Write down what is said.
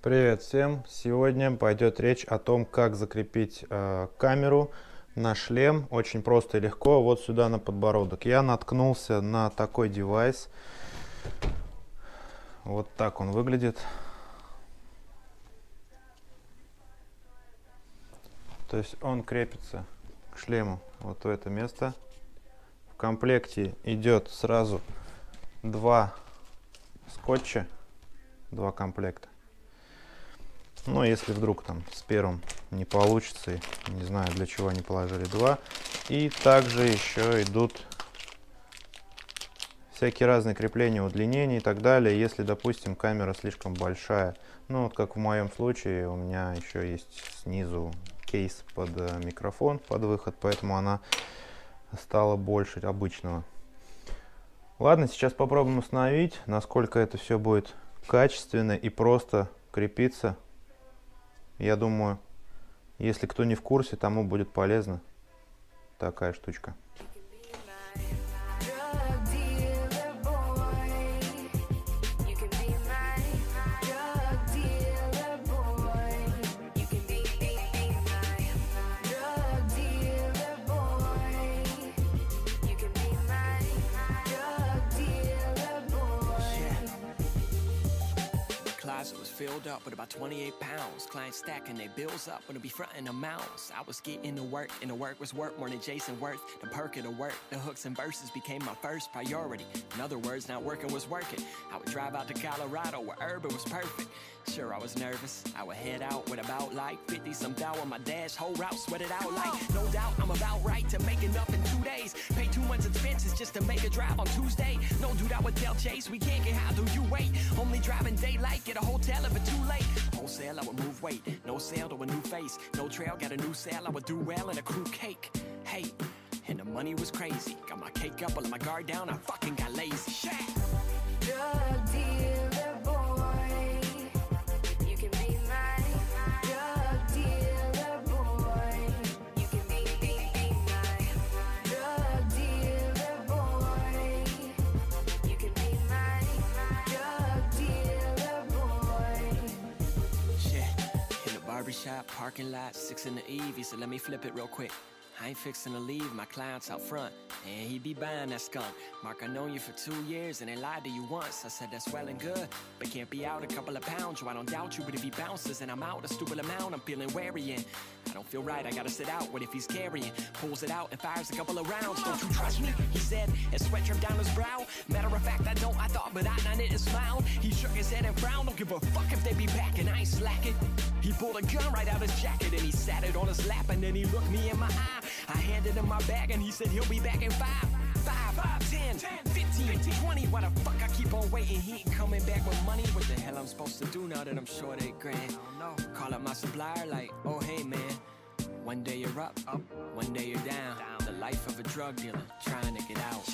Привет всем! Сегодня пойдет речь о том, как закрепить камеру на шлем. Очень просто и легко. Вот сюда на подбородок. Я наткнулся на такой девайс. Вот так он выглядит. То есть он крепится к шлему вот в это место. В комплекте идет сразу два скотча, два комплекта. Но если вдруг там с первым не получится, не знаю для чего они положили два. И также еще идут всякие разные крепления, удлинения и так далее. Если, допустим, камера слишком большая, ну вот как в моем случае, у меня еще есть снизу кейс под микрофон, под выход, поэтому она стала больше обычного. Ладно, сейчас попробуем установить, насколько это все будет качественно и просто крепиться. Я думаю, если кто не в курсе, тому будет полезна такая штучка. It was filled up with about 28 pounds. Clients stacking their bills up when it be fronting amounts. I was getting to work, and the work was work more than Jason Worth. The perk of the work, the hooks and verses became my first priority. In other words, not working was working. I would drive out to Colorado where urban was perfect. Sure, I was nervous. I would head out with about like 50-some thou on my dash. Whole route sweated out like, no doubt I'm about right to making up in 2 days. Pay 2 months expenses just to make a drive on Tuesday. No dude, I would tell Chase, we can't get how do you wait? Only driving daylight, get a hotel if it's too late. Wholesale, I would move weight. No sale to a new face. No trail, got a new sale. I would do well in a crew cake. Hey, and the money was crazy. Got my cake up, but let my guard down. I fucking got lazy. Shit. Drug dealer boy, you can be my drug dealer boy. You can be my drug dealer boy. You can be my drug dealer boy. Shit, in the barbershop parking lot, 6 in the eve. He said, let me flip it real quick. I ain't fixing to leave my clients out front, and he be buying that skunk. Mark, I known you for 2 years, and they lied to you once. I said that's well and good, but can't be out a couple of pounds. Yo, I don't doubt you, but if he bounces and I'm out a stupid amount, I'm feeling wary, and I don't feel right. I gotta sit out. What if he's carrying? Pulls it out and fires a couple of rounds. Don't you trust me? He said, and sweat dripped down his brow. Matter of fact, I don't. I thought, but I didn't smile. He shook his head and frowned. Don't give a fuck if they be back, and I ain't slacking. He pulled a gun right out his jacket, and he sat it on his lap, and then he looked me in my eye. I handed him my bag and he said he'll be back in 5, 10, 15, 20. Why the fuck I keep on waiting? He ain't coming back with money. What the hell I'm supposed to do now that I'm short $8 grand? Call up my supplier like, oh hey man. One day you're up, one day you're down. The life of a drug dealer trying to get out.